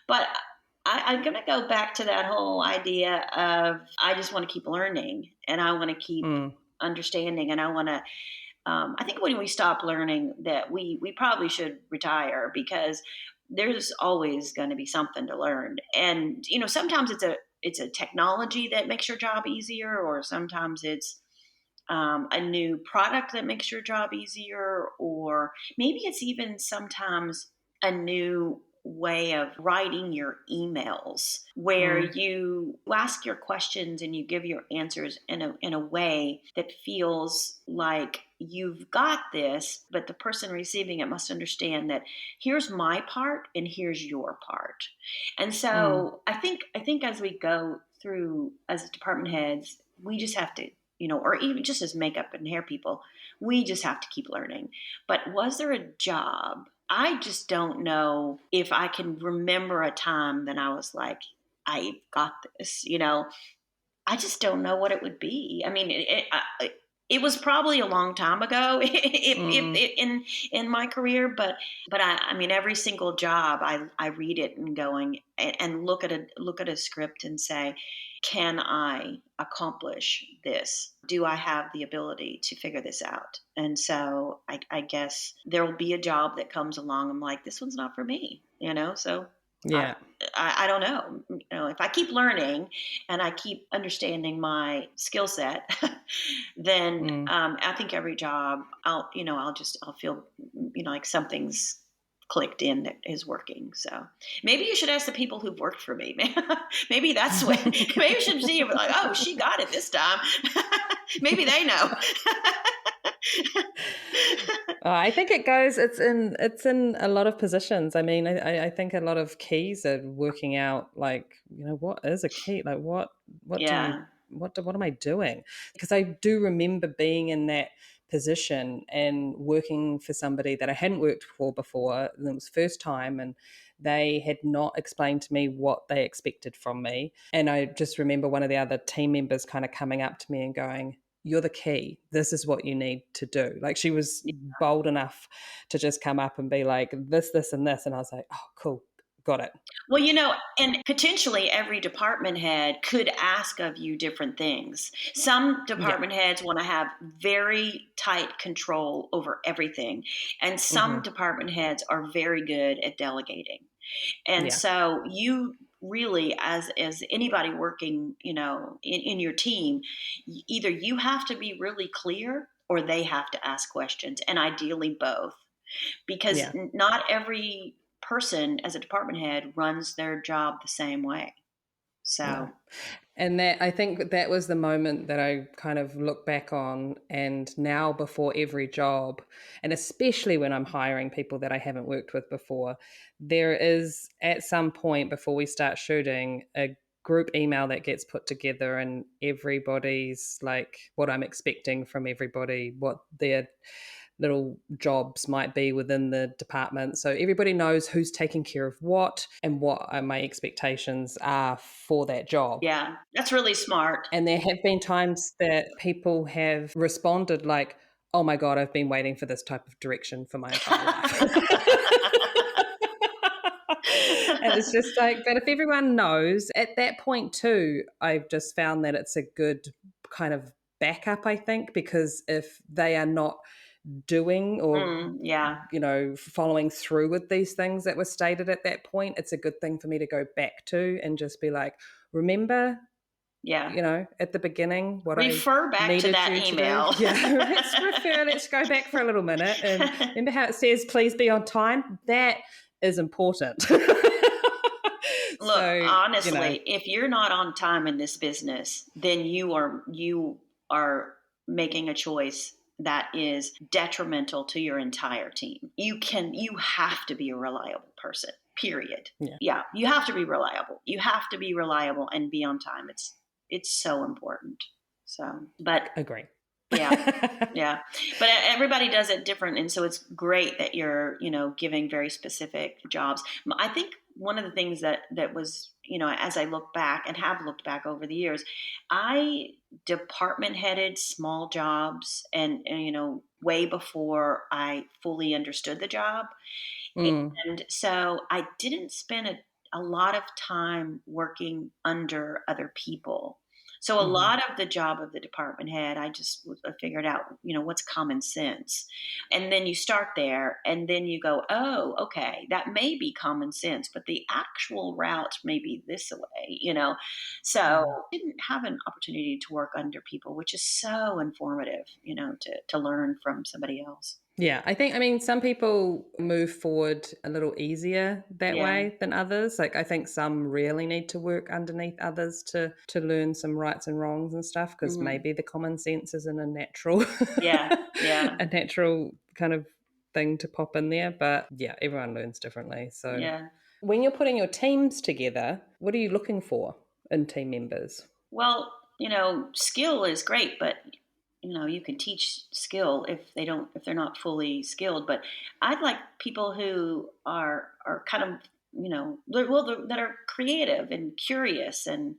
but I'm going to go back to that whole idea of, I just want to keep learning, and I want to keep Mm, understanding, and I want to, I think when we stop learning, that we probably should retire, because there's always going to be something to learn. And sometimes it's a technology that makes your job easier, or sometimes it's a new product that makes your job easier, or maybe it's even sometimes a new way of writing your emails where you ask your questions and you give your answers in a way that feels like you've got this, but the person receiving it must understand that here's my part and here's your part. And so I think as we go through as department heads, we just have to, or even just as makeup and hair people, we just have to keep learning. But was there a job? I just don't know if I can remember a time that I was like, I got this, I just don't know what it would be. I mean, it was probably a long time ago in my career, but I mean, every single job I read it and going and look at a script and say, can I accomplish this? Do I have the ability to figure this out? And so I guess there will be a job that comes along. I'm like, this one's not for me, so Yeah. I don't know. If I keep learning and I keep understanding my skill set, then I think every job I'll feel, like something's clicked in that is working. So maybe you should ask the people who've worked for me. Maybe that's what, maybe you should see if like, oh, she got it this time. Maybe they know. I think it's in a lot of positions. I mean, I think a lot of keys are working out like, what is a key? Like what Yeah. what am I doing? Because I do remember being in that position and working for somebody that I hadn't worked for before, and it was first time, and they had not explained to me what they expected from me. And I just remember one of the other team members kind of coming up to me and going, you're the key. This is what you need to do. Like, she was bold enough to just come up and be like, this, and this. And I was like, oh, cool. Got it. Well, and potentially every department head could ask of you different things. Some department heads want to have very tight control over everything. And some department heads are very good at delegating. And so you really, as anybody working, in your team, either you have to be really clear or they have to ask questions, and ideally both, because not every person as a department head runs their job the same way. So. No. And I think that was the moment that I kind of look back on, and now before every job, and especially when I'm hiring people that I haven't worked with before, there is at some point before we start shooting a group email that gets put together, and everybody's like, what I'm expecting from everybody, what their little jobs might be within the department. So everybody knows who's taking care of what and what my expectations are for that job. Yeah, that's really smart. And there have been times that people have responded like, oh my God, I've been waiting for this type of direction for my entire life. And it's just like, but if everyone knows at that point too, I've just found that it's a good kind of backup, I think, because if they are not doing or following through with these things that were stated at that point, it's a good thing for me to go back to and just be like, remember at the beginning what refer back needed to that email. Let's go back for a little minute and remember how it says please be on time. That is important. Look, honestly, if you're not on time in this business, then you are making a choice that is detrimental to your entire team. You have to be a reliable person, period. Yeah, you have to be reliable. You have to be reliable and be on time. It's so important. So, but agree. Yeah. But everybody does it different. And so it's great that you're, giving very specific jobs. I think one of the things that was, as I look back and have looked back over the years, I department headed small jobs and way before I fully understood the job. And so I didn't spend a lot of time working under other people. So a lot of the job of the department head, I just figured out, what's common sense. And then you start there and then you go, oh, okay, that may be common sense, but the actual route may be this way, So I didn't have an opportunity to work under people, which is so informative, to learn from somebody else. Yeah, I mean, some people move forward a little easier that Yeah. way than others. Like, I think some really need to work underneath others to learn some rights and wrongs and stuff, because Hmm. maybe the common sense isn't a natural, Yeah. Yeah. a natural kind of thing to pop in there. But yeah, everyone learns differently. So, Yeah. when you're putting your teams together, what are you looking for in team members? Well, skill is great, but you can teach skill if they're not fully skilled. But I'd like people who are kind of that are creative and curious and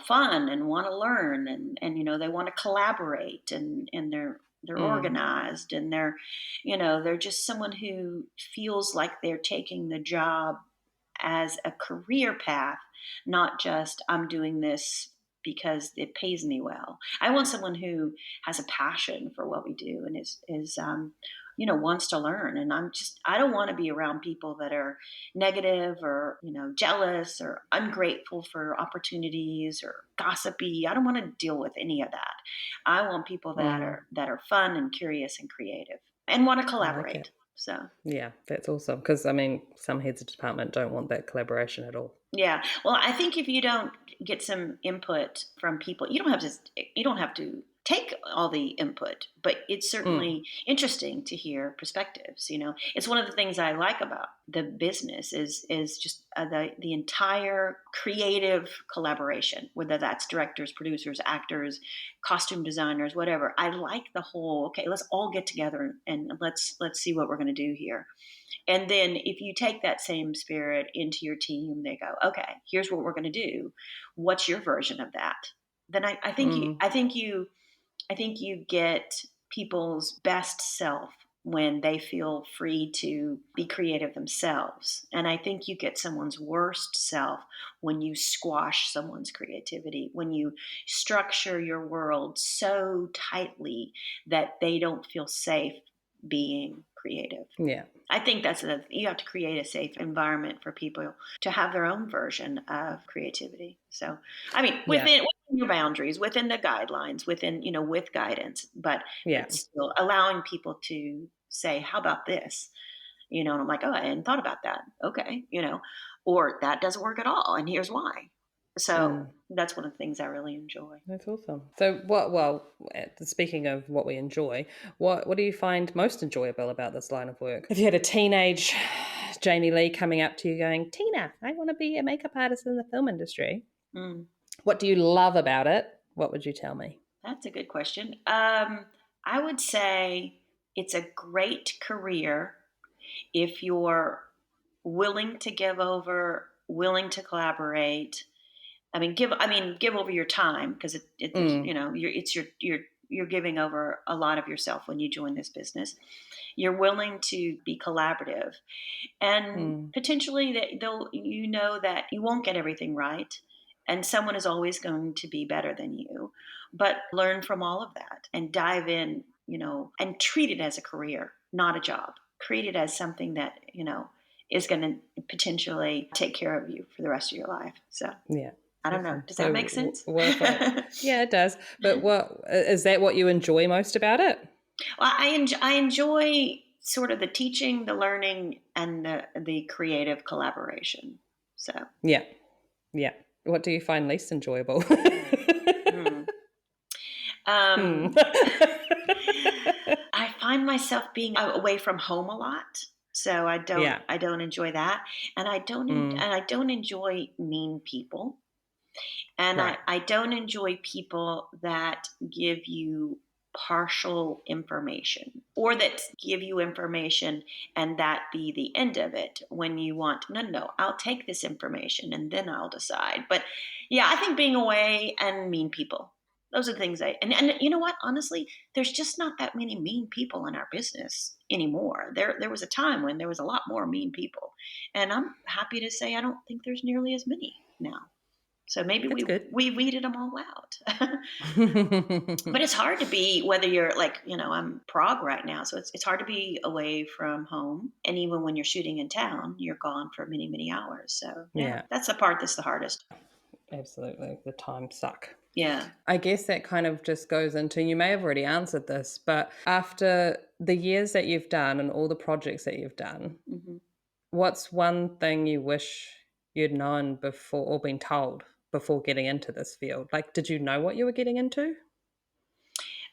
fun and want to learn and they want to collaborate and they're Mm, organized and they're just someone who feels like they're taking the job as a career path, not just I'm doing this because it pays me well. I want someone who has a passion for what we do and is wants to learn. And I don't want to be around people that are negative or jealous or ungrateful for opportunities or gossipy. I don't want to deal with any of that. I want people mm, that are fun and curious and creative and want to I like it. collaborate. So Yeah, that's awesome. Because I mean, some heads of department don't want that collaboration at all. yeah. Well, I think if you don't get some input from people, you don't have to take all the input, but it's Mm, certainly interesting to hear perspectives. It's one of the things I like about the business is just the entire creative collaboration, whether that's directors, producers, actors, costume designers, whatever. I like the whole. Okay, let's all get together and let's see what we're going to do here. And then if you take that same spirit into your team, they go, okay, here's what we're going to do. What's your version of that? Then I think you, mm, I think you get people's best self when they feel free to be creative themselves. And I think you get someone's worst self when you squash someone's creativity, when you structure your world so tightly that they don't feel safe being creative. yeah, I think you have to create a safe environment for people to have their own version of creativity. So, I mean, yeah, within your boundaries, within the guidelines, within with guidance, but yeah. still allowing people to say, "How about this?" And I'm like, "Oh, I hadn't thought about that." Okay, or that doesn't work at all, and here's why. So Mm, that's one of the things I really enjoy. that's awesome. So, what? Well, speaking of what we enjoy, what do you find most enjoyable about this line of work? If you had a teenage Jamie Lee coming up to you, going, "Tina, I want to be a makeup artist in the film industry," Mm, what do you love about it? What would you tell me? that's a good question. I would say it's a great career if you're willing to give over, willing to collaborate. Give over your time because there's, Mm, you're giving over a lot of yourself when you join this business. You're willing to be collaborative, and mm, potentially that that you won't get everything right, and someone is always going to be better than you. But learn from all of that and dive in, and treat it as a career, not a job. Treat it as something that is going to potentially take care of you for the rest of your life. So yeah. I don't know. Awesome. Does that So, make sense? what if I? Well, Yeah, it does. But what is that? What you enjoy most about it? I enjoy sort of the teaching, the learning, and the creative collaboration. So, Yeah, yeah. What do you find least enjoyable? hmm. Hmm. um, I find myself being away from home a lot. So I don't Yeah. I don't enjoy that, and Mm, I don't enjoy mean people. And right. I don't enjoy people that give you partial information or that give you information and that be the end of it when you want, no, no, no, I'll take this information and then I'll decide. But yeah, I think being away and mean people. Those are the things and you know what? Honestly, there's just not that many mean people in our business anymore. There was a time when there was a lot more mean people. And I'm happy to say I don't think there's nearly as many now. So maybe That's good. we weeded them all out. But it's hard to be whether you're like, I'm Prague right now, so it's hard to be away from home. And even when you're shooting in town, you're gone for many, many hours. So yeah, Yeah, that's the part that's the hardest. absolutely. The time suck. Yeah. I guess that kind of just goes into, you may have already answered this, but after the years that you've done and all the projects that you've done, Hmm. what's one thing you wish you'd known before or been told before getting into this field? Like, did you know what you were getting into?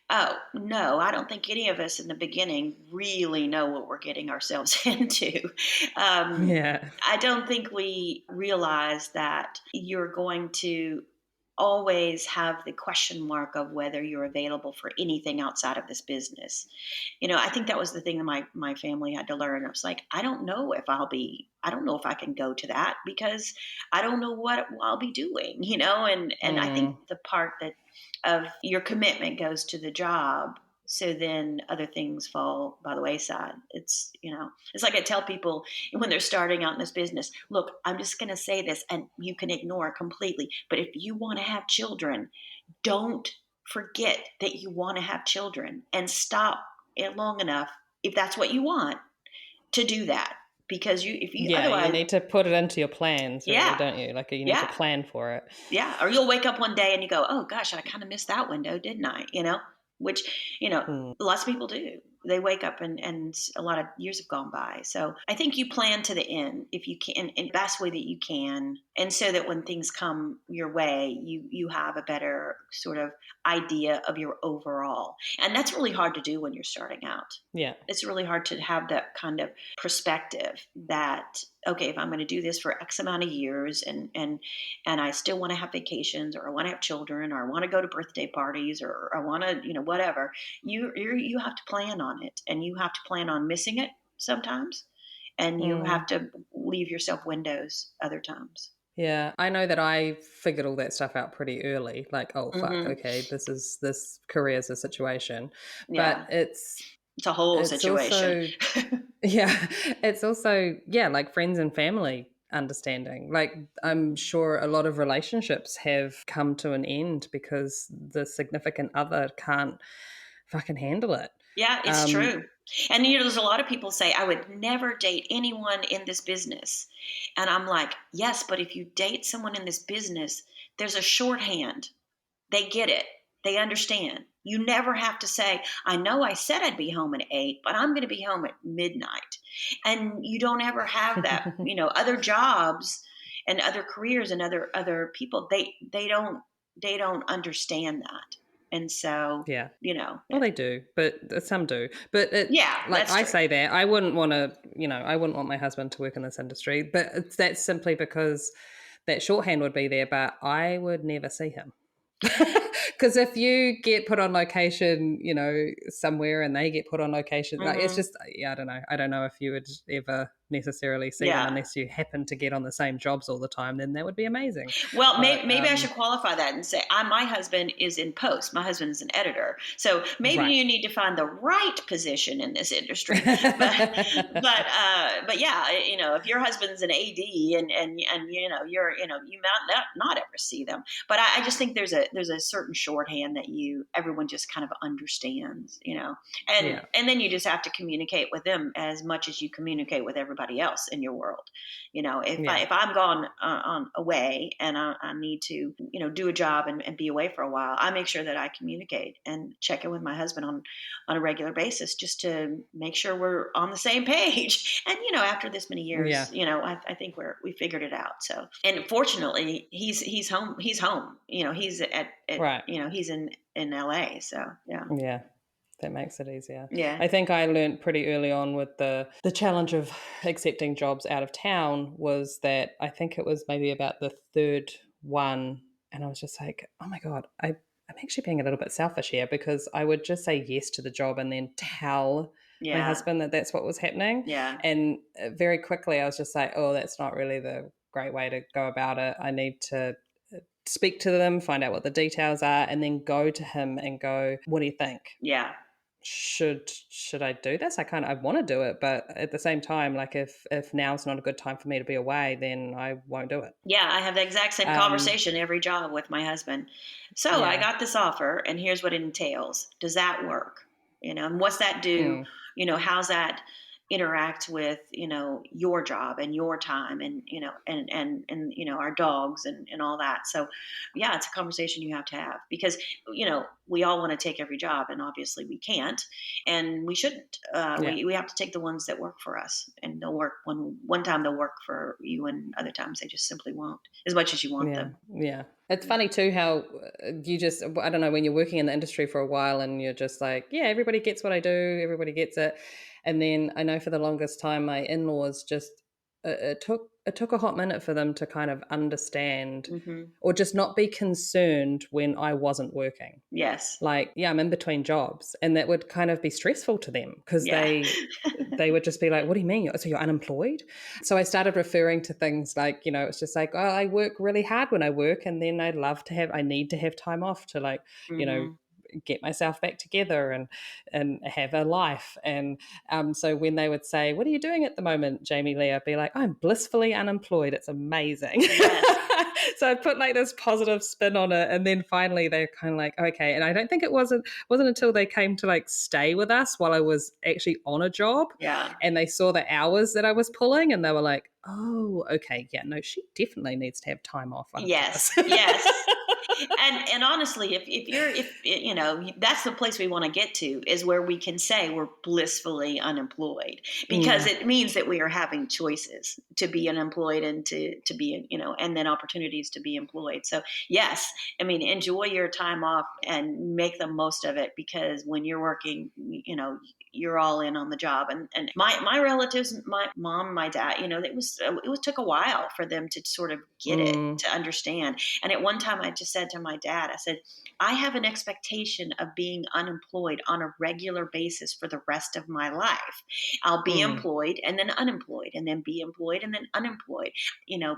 Oh, no, I don't think any of us in the beginning really know what we're getting ourselves into. Um, Yeah. I don't think we realize that you're going to always have the question mark of whether you're available for anything outside of this business. I think that was the thing that my family had to learn. I was like, I don't know if I can go to that because I don't know what I'll be doing, and I think Mm, the part that of your commitment goes to the job. So then other things fall by the wayside. It's like I tell people when they're starting out in this business, look, I'm just going to say this and you can ignore it completely. But if you want to have children, don't forget that you want to have children and stop it long enough if that's what you want to do that. Because if you yeah, you otherwise, need to put it into your plans, really, yeah, don't you? Like, you need to yeah, plan for it. yeah. Or you'll wake up one day and you go, oh gosh, I kind of missed that window, didn't I? Which, Mm, lots of people do. They wake up and a lot of years have gone by. So I think you plan to the end if you can, in the best way that you can. And so that when things come your way, you have a better sort of idea of your overall. And that's really hard to do when you're starting out. yeah. It's really hard to have that kind of perspective that, okay, if I'm going to do this for X amount of years and I still want to have vacations, or I want to have children, or I want to go to birthday parties, or I want to, whatever, you have to plan on it, and you have to plan on missing it sometimes, and you Mm, have to leave yourself windows other times. yeah. I know that I figured all that stuff out pretty early. Like, oh, fuck, Hmm. okay, this career is a situation. But Yeah, it's it's a whole it's situation. also yeah, it's also, yeah, like friends and family understanding. Like, I'm sure a lot of relationships have come to an end because the significant other can't fucking handle it. Yeah, it's Um, true. And there's a lot of people say, I would never date anyone in this business. And I'm like, yes, but if you date someone in this business, there's a shorthand. They get it. They understand. You never have to say, I know I said I'd be home at 8, but I'm going to be home at midnight. And you don't ever have that, other jobs and other careers and other people, they don't understand that. And so, yeah. you know, Well, they do, but some do. But yeah, like that's I true. say that I wouldn't want to, I wouldn't want my husband to work in this industry. But that's simply because that shorthand would be there, but I would never see him. Because if you get put on location, somewhere and they get put on location, like it's Hmm. just, yeah, I don't know. I don't know if you would ever necessarily see them Yeah. unless you happen to get on the same jobs all the time. Then that would be amazing. Well, But maybe I should qualify that and say my husband is in post. My husband is an editor, so maybe right. you need to find the right position in this industry. But yeah, if your husband's an AD and you're you might not ever see them. But I just think there's a certain shorthand that everyone just kind of understands, and Yeah. and then you just have to communicate with them as much as you communicate with everybody else in your world. Yeah. If I'm gone on away and I need to do a job and be away for a while, I make sure that I communicate and check in with my husband on a regular basis just to make sure we're on the same page. And after this many Yeah. years, I think we figured it out. So, and fortunately, he's home. He's home. He's at Right. he's in LA. So yeah, Yeah. That makes it easier. yeah, I think I learned pretty early on with the challenge of accepting jobs out of town was that I think it was maybe about the third one, and I was just like, oh my God, I'm actually being a little bit selfish here because I would just say yes to the job and then tell my yeah, husband that that's what was happening. yeah, And very quickly I was just like, oh, that's not really the great way to go about it. I need to speak to them, find out what the details are, and then go to him and go, what do you think? yeah. Should I do this? I want to do it, but at the same time, like if now's not a good time for me to be away, then I won't do it. Yeah, I have the exact same Um, conversation every job with my husband. So I yeah. got this offer, and here's what it entails. Does that work? And what's that do? Mm, How's that? interact with, your job and your time and, our dogs and all that. So yeah, it's a conversation you have to have because, we all want to take every job and obviously we can't and we shouldn't. Yeah. We have to take the ones that work for us and they'll work one time they'll work for you and other times they just simply won't as much as you want Yeah. them. Yeah. It's funny too how I don't know, when you're working in the industry for a while and you're just like, yeah, everybody gets what I do, everybody gets it. And then I know for the longest time, my in-laws just, it took a hot minute for them to kind of understand Hmm. or just not be concerned when I wasn't working. Yes. Like, yeah, I'm in between jobs, and that would kind of be stressful to them because Yeah. they would just be like, what do you mean, so you're unemployed? So I started referring to things like, it's just like, oh, I work really hard when I work, and then I need to have time off to, like, Hmm. get myself back together and have a life. And so when they would say, what are you doing at the moment, Jamie Lee, I'd be like, I'm blissfully unemployed, it's amazing. Yes. So I put like this positive spin on it, and then finally they're kind of like, okay. And I don't think it wasn't until they came to like stay with us while I was actually on a job, Yeah. and they saw the hours that I was pulling, and they were like, oh, okay, yeah, no, she definitely needs to have time off after Yes. this. Yes. And honestly, that's the place we want to get to is where we can say we're blissfully unemployed because it means that we are having choices to be unemployed and to be, and then opportunities to be employed. So yes, I mean, enjoy your time off and make the most of it because when you're working, you're all in on the job. And my relatives, my mom, my dad, it took a while for them to sort of get it, to understand. And at one time I just said to my dad, I said, I have an expectation of being unemployed on a regular basis for the rest of my life. I'll be employed and then unemployed and then be employed and then unemployed,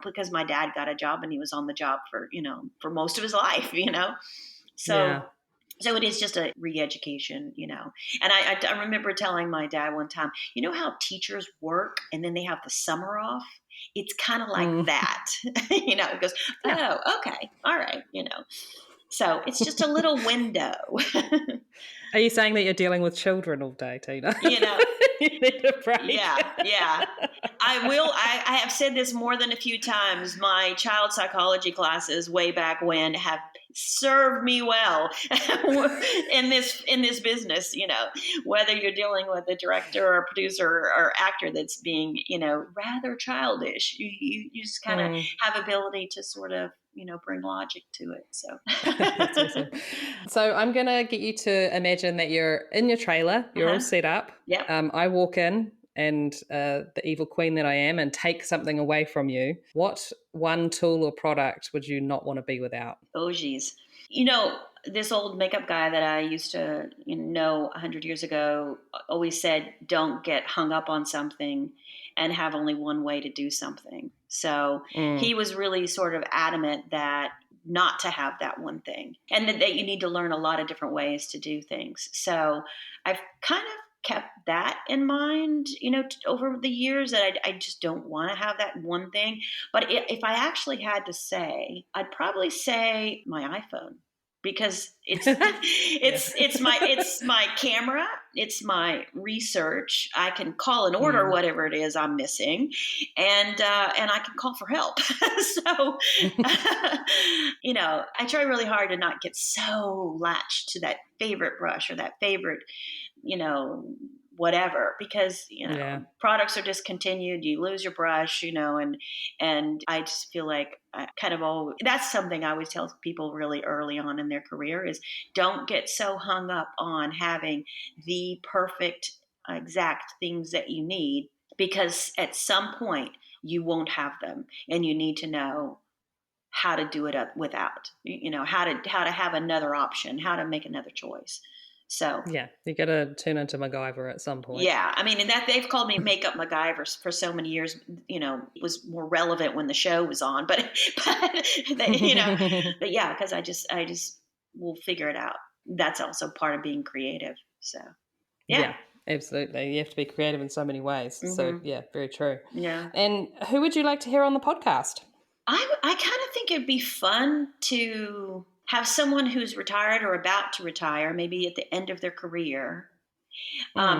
because my dad got a job and he was on the job for most of his life, So Yeah. So it is just a re-education, And I remember telling my dad one time, you know how teachers work and then they have the summer off? It's kind of like that, He goes, oh, okay, all right, So it's just a little window, Are you saying that you're dealing with children all day, Tina? you know. You need a break. Yeah. I have said this more than a few times. My child psychology classes way back when have served me well in this business, whether you're dealing with a director or a producer or actor that's being, rather childish. You just kind of have ability to sort of, bring logic to it. So That's awesome. So I'm going to get you to imagine that you're in your trailer, you're all set up. Yep. I walk in and the evil queen that I am and take something away from you. What one tool or product would you not want to be without? Oh, geez. This old makeup guy that I used to know 100 years ago always said, don't get hung up on something and have only one way to do something. So he was really sort of adamant that not to have that one thing and that you need to learn a lot of different ways to do things. So I've kind of kept that in mind, over the years that I just don't want to have that one thing. But if I actually had to say, I'd probably say my iPhone because it's my camera, it's my research. I can call and order whatever it is I'm missing, and I can call for help. So, I try really hard to not get so latched to that favorite brush or that favorite, whatever, because products are discontinued, you lose your brush, and I just feel like that's something I always tell people really early on in their career is don't get so hung up on having the perfect exact things that you need, because at some point you won't have them and you need to know how to do it without, how to have another option, how to make another choice. So yeah, you got to turn into MacGyver at some point. Yeah, I mean, and that they've called me Makeup MacGyver for so many years. It was more relevant when the show was on, but but yeah, because I just will figure it out. That's also part of being creative. So yeah, absolutely. You have to be creative in so many ways. So yeah, very true. Yeah. And who would you like to hear on the podcast? I kind of think it'd be fun to have someone who's retired or about to retire, maybe at the end of their career,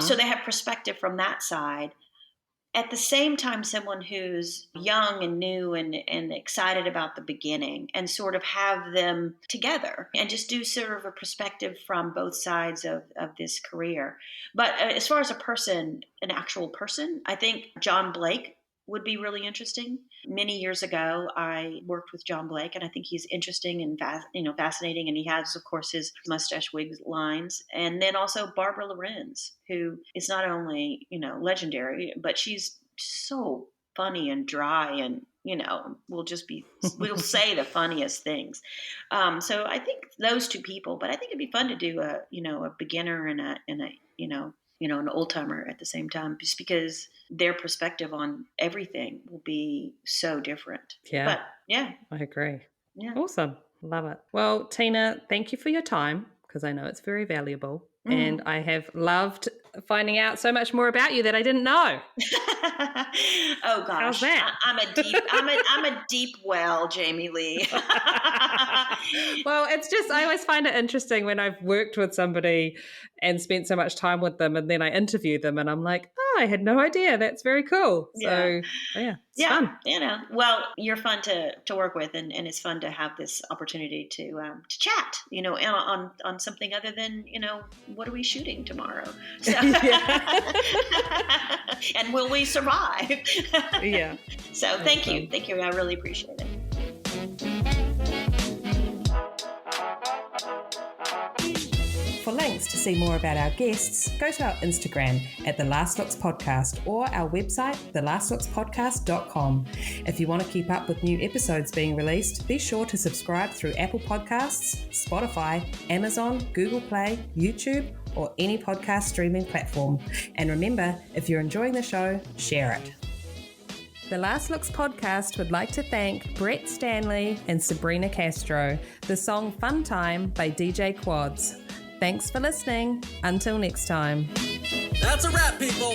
So they have perspective from that side. At the same time, someone who's young and new and excited about the beginning, and sort of have them together and just do sort of a perspective from both sides of this career. But as far as a person, an actual person, I think John Blake would be really interesting. Many years ago, I worked with John Blake, and I think he's interesting and fascinating. And he has, of course, his mustache wig lines. And then also Barbara Lorenz, who is not only legendary, but she's so funny and dry, and we'll say the funniest things. So I think those two people. But I think it'd be fun to do a beginner and an old timer at the same time, just because their perspective on everything will be so different. Yeah. But yeah. I agree. Yeah. Awesome. Love it. Well, Tina, thank you for your time, because I know it's very valuable. And I have loved finding out so much more about you that I didn't know. Oh gosh. How's that? I'm a deep well, Jamie Lee. Well, it's just, I always find it interesting when I've worked with somebody and spent so much time with them, and then I interview them and I'm like, oh, I had no idea. That's very cool. So it's fun. Well, you're fun to work with, and it's fun to have this opportunity to chat, on something other than, what are we shooting tomorrow? So, and will we survive? Yeah. So thank you. I really appreciate it. For links to see more about our guests, go to our Instagram at The Last Looks Podcast or our website, thelastlookspodcast.com. If you want to keep up with new episodes being released, be sure to subscribe through Apple Podcasts, Spotify, Amazon, Google Play, YouTube, or any podcast streaming platform. And remember, if you're enjoying the show, share it. The Last Looks Podcast would like to thank Brett Stanley and Sabrina Castro. The song Fun Time by DJ Quads. Thanks for listening. Until next time. That's a wrap, people.